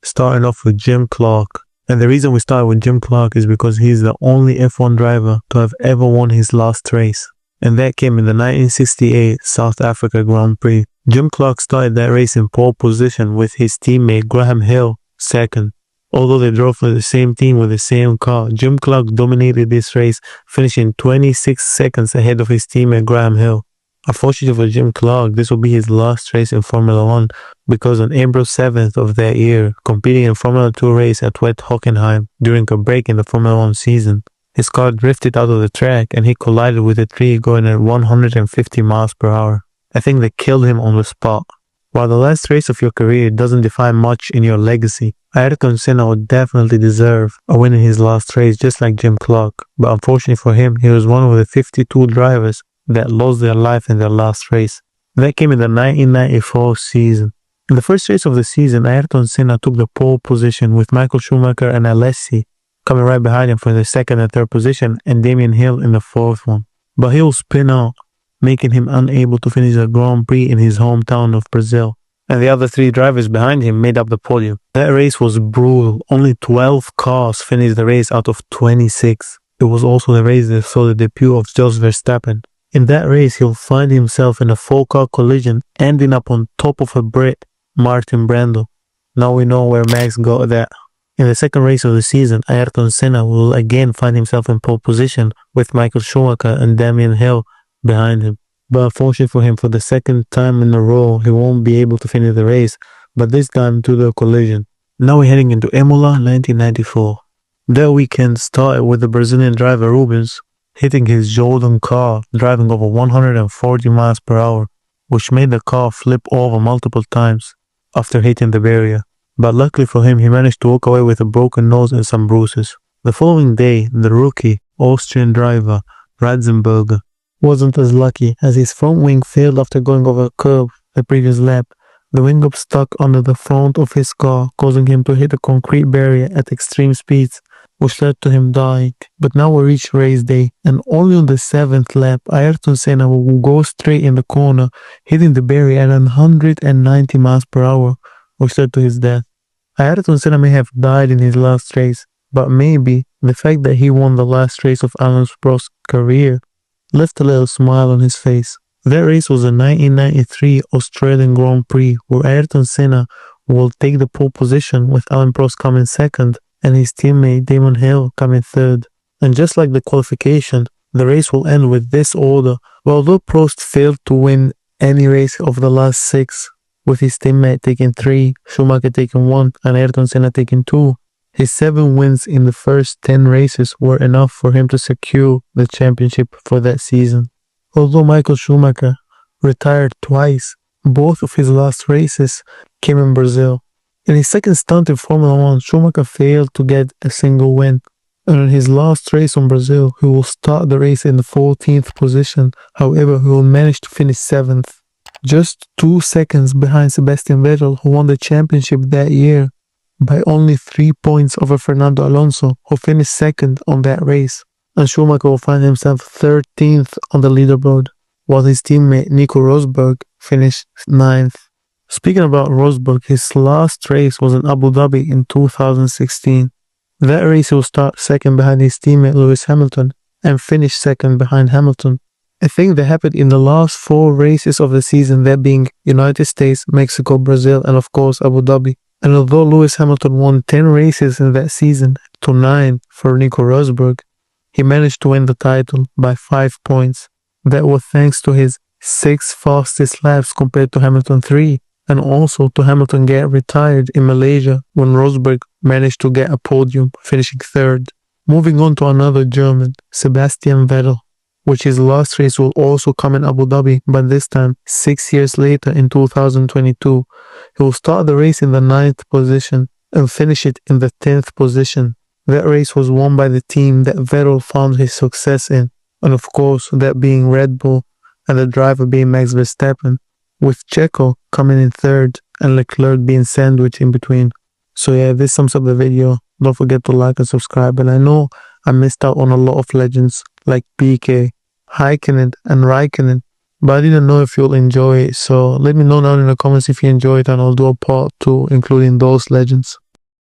starting off with Jim Clark. And the reason we start with Jim Clark is because he's the only F1 driver to have ever won his last race. And that came in the 1968 South Africa Grand Prix. Jim Clark started that race in pole position with his teammate Graham Hill second. Although they drove for the same team with the same car, Jim Clark dominated this race, finishing 26 seconds ahead of his teammate Graham Hill. Unfortunately for Jim Clark, this will be his last race in Formula 1 because on April 7th of that year, competing in a Formula 2 race at Wet Hockenheim during a break in the Formula 1 season, his car drifted out of the track and he collided with a tree going at 150 miles per hour. I think they killed him on the spot. While the last race of your career doesn't define much in your legacy, Ayrton Senna would definitely deserve a win in his last race just like Jim Clark. But unfortunately for him, he was one of the 52 drivers that lost their life in their last race. That came in the 1994 season. In the first race of the season, Ayrton Senna took the pole position with Michael Schumacher and Alesi coming right behind him for the second and third position and Damien Hill in the fourth one. But Hill spin out, making him unable to finish the Grand Prix in his hometown of Brazil. And the other three drivers behind him made up the podium. That race was brutal. Only 12 cars finished the race out of 26. It was also the race that saw the debut of Jos Verstappen. In that race, he'll find himself in a 4-car collision, ending up on top of a Brit, Martin Brundle. Now we know where Max got that. In the second race of the season, Ayrton Senna will again find himself in pole position with Michael Schumacher and Damien Hill behind him. But unfortunately for him, for the second time in a row, he won't be able to finish the race, but this time to the collision. Now we're heading into Imola 1994. That weekend started with the Brazilian driver Rubens hitting his Jordan car, driving over 140 miles per hour, which made the car flip over multiple times after hitting the barrier. But luckily for him, he managed to walk away with a broken nose and some bruises. The following day, the rookie Austrian driver Ratzenberger wasn't as lucky as his front wing failed after going over a curb the previous lap. The wing got stuck under the front of his car, causing him to hit a concrete barrier at extreme speeds, which led to him dying. But now we reach race day, and only on the 7th lap, Ayrton Senna will go straight in the corner, hitting the barrier at 190 miles per hour, which led to his death. Ayrton Senna may have died in his last race, but maybe the fact that he won the last race of Alain Prost's career left a little smile on his face. That race was the 1993 Australian Grand Prix, where Ayrton Senna will take the pole position with Alain Prost coming second and his teammate Damon Hill coming third. And just like the qualification, the race will end with this order. Although Prost failed to win any race of the last 6, with his teammate taking 3, Schumacher taking 1, and Ayrton Senna taking 2, his 7 wins in the first 10 races were enough for him to secure the championship for that season. Although Michael Schumacher retired twice, both of his last races came in Brazil. In his second stunt in Formula 1, Schumacher failed to get a single win. And in his last race on Brazil, he will start the race in the 14th position. However, he will manage to finish 7th. Just 2 seconds behind Sebastian Vettel, who won the championship that year, by only 3 points over Fernando Alonso, who finished 2nd on that race. And Schumacher will find himself 13th on the leaderboard, while his teammate Nico Rosberg finished 9th. Speaking about Rosberg, his last race was in Abu Dhabi in 2016. That race he will start 2nd behind his teammate Lewis Hamilton and finish 2nd behind Hamilton. I think that happened in the last 4 races of the season, that being United States, Mexico, Brazil, and of course Abu Dhabi. And although Lewis Hamilton won 10 races in that season to 9 for Nico Rosberg, he managed to win the title by 5 points. That was thanks to his 6 fastest laps compared to Hamilton 3, and also to Hamilton get retired in Malaysia when Rosberg managed to get a podium, finishing 3rd. Moving on to another German, Sebastian Vettel, which his last race will also come in Abu Dhabi, but this time 6 years later in 2022. He will start the race in the 9th position and finish it in the 10th position. That race was won by the team that Vettel found his success in, and of course that being Red Bull and the driver being Max Verstappen, with Checo coming in 3rd and Leclerc being sandwiched in between. So yeah, this sums up the video. Don't forget to like and subscribe. And I know I missed out on a lot of legends like Piquet, Häkkinen and Raikkonen, but I didn't know if you'll enjoy it. So let me know down in the comments if you enjoyed, and I'll do a part 2 including those legends.